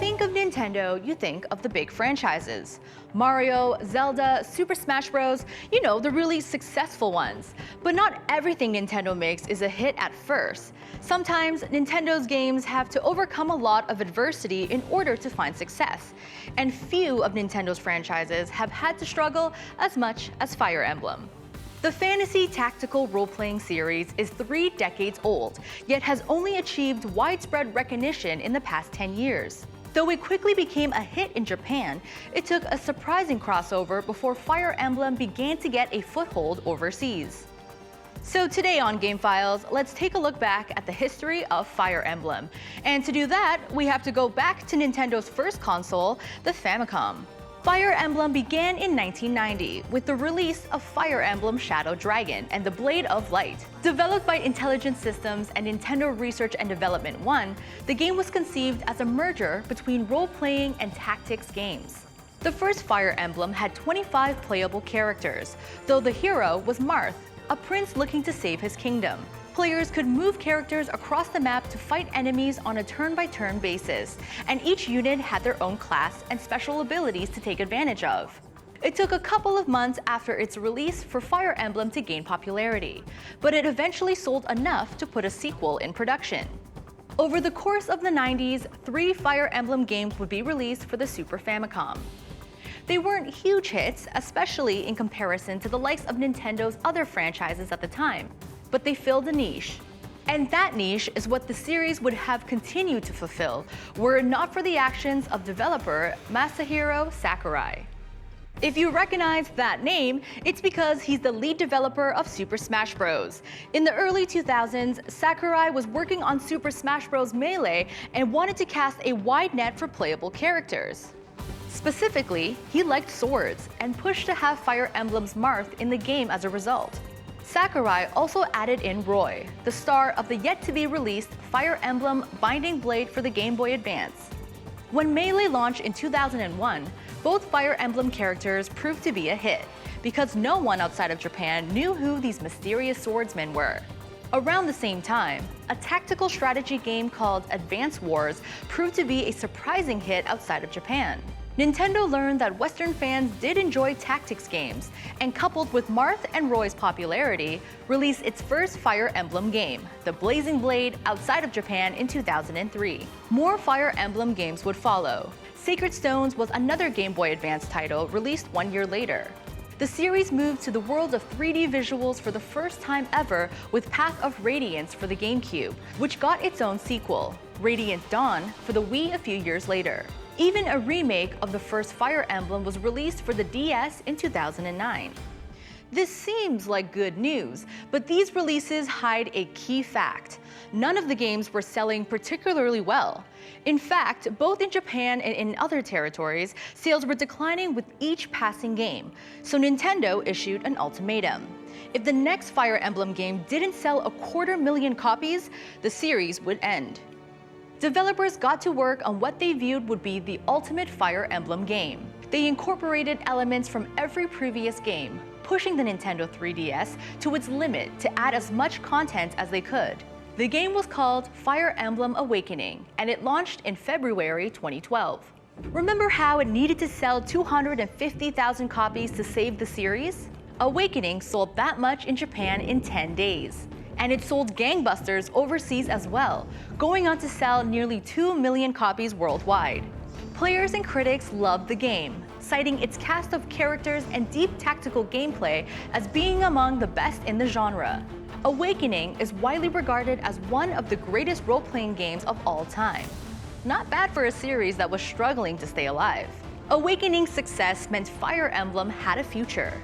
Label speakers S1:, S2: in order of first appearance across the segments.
S1: think of Nintendo, you think of the big franchises. Mario, Zelda, Super Smash Bros., the really successful ones. But not everything Nintendo makes is a hit at first. Sometimes Nintendo's games have to overcome a lot of adversity in order to find success. And few of Nintendo's franchises have had to struggle as much as Fire Emblem. The fantasy tactical role-playing series is 3 decades old, yet has only achieved widespread recognition in the past 10 years. Though it quickly became a hit in Japan, it took a surprising crossover before Fire Emblem began to get a foothold overseas. So today on Game Files, let's take a look back at the history of Fire Emblem. And to do that, we have to go back to Nintendo's first console, the Famicom. Fire Emblem began in 1990 with the release of Fire Emblem Shadow Dragon and the Blade of Light. Developed by Intelligent Systems and Nintendo Research and Development 1, the game was conceived as a merger between role-playing and tactics games. The first Fire Emblem had 25 playable characters, though the hero was Marth, a prince looking to save his kingdom. Players could move characters across the map to fight enemies on a turn-by-turn basis, and each unit had their own class and special abilities to take advantage of. It took a couple of months after its release for Fire Emblem to gain popularity, but it eventually sold enough to put a sequel in production. Over the course of the 90s, 3 Fire Emblem games would be released for the Super Famicom. They weren't huge hits, especially in comparison to the likes of Nintendo's other franchises at the time, but they filled a niche. And that niche is what the series would have continued to fulfill were it not for the actions of developer Masahiro Sakurai. If you recognize that name, it's because he's the lead developer of Super Smash Bros. In the early 2000s, Sakurai was working on Super Smash Bros. Melee and wanted to cast a wide net for playable characters. Specifically, he liked swords and pushed to have Fire Emblem's Marth in the game as a result. Sakurai also added in Roy, the star of the yet-to-be-released Fire Emblem Binding Blade for the Game Boy Advance. When Melee launched in 2001, both Fire Emblem characters proved to be a hit, because no one outside of Japan knew who these mysterious swordsmen were. Around the same time, a tactical strategy game called Advance Wars proved to be a surprising hit outside of Japan. Nintendo learned that Western fans did enjoy tactics games, and coupled with Marth and Roy's popularity, released its first Fire Emblem game, the Blazing Blade, outside of Japan in 2003. More Fire Emblem games would follow. Sacred Stones was another Game Boy Advance title released 1 year later. The series moved to the world of 3D visuals for the first time ever with Path of Radiance for the GameCube, which got its own sequel, Radiant Dawn, for the Wii a few years later. Even a remake of the first Fire Emblem was released for the DS in 2009. This seems like good news, but these releases hide a key fact. None of the games were selling particularly well. In fact, both in Japan and in other territories, sales were declining with each passing game, so Nintendo issued an ultimatum. If the next Fire Emblem game didn't sell 250,000 copies, the series would end. Developers got to work on what they viewed would be the ultimate Fire Emblem game. They incorporated elements from every previous game, pushing the Nintendo 3DS to its limit to add as much content as they could. The game was called Fire Emblem Awakening, and it launched in February 2012. Remember how it needed to sell 250,000 copies to save the series? Awakening sold that much in Japan in 10 days. And it sold gangbusters overseas as well, going on to sell nearly 2 million copies worldwide. Players and critics loved the game, citing its cast of characters and deep tactical gameplay as being among the best in the genre. Awakening is widely regarded as one of the greatest role-playing games of all time. Not bad for a series that was struggling to stay alive. Awakening's success meant Fire Emblem had a future.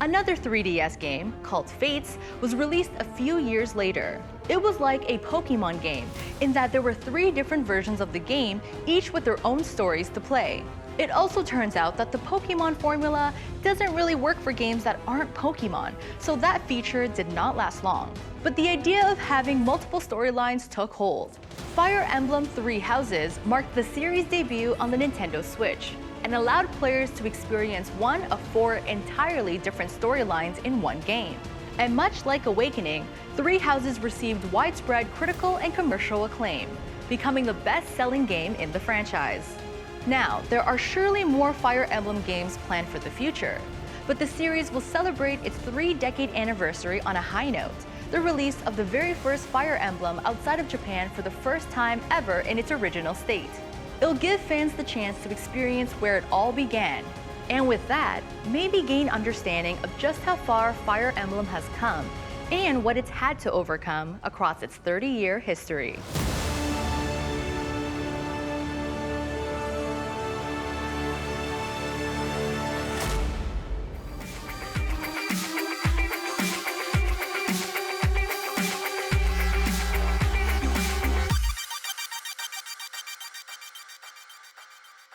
S1: Another 3DS game, called Fates, was released a few years later. It was like a Pokemon game, in that there were 3 different versions of the game, each with their own stories to play. It also turns out that the Pokemon formula doesn't really work for games that aren't Pokemon, so that feature did not last long. But the idea of having multiple storylines took hold. Fire Emblem Three Houses marked the series' debut on the Nintendo Switch, and allowed players to experience one of 4 entirely different storylines in one game. And much like Awakening, Three Houses received widespread critical and commercial acclaim, becoming the best-selling game in the franchise. Now, there are surely more Fire Emblem games planned for the future, but the series will celebrate its 3-decade anniversary on a high note, the release of the very first Fire Emblem outside of Japan for the first time ever in its original state. It'll give fans the chance to experience where it all began, and with that, maybe gain understanding of just how far Fire Emblem has come and what it's had to overcome across its 30-year history.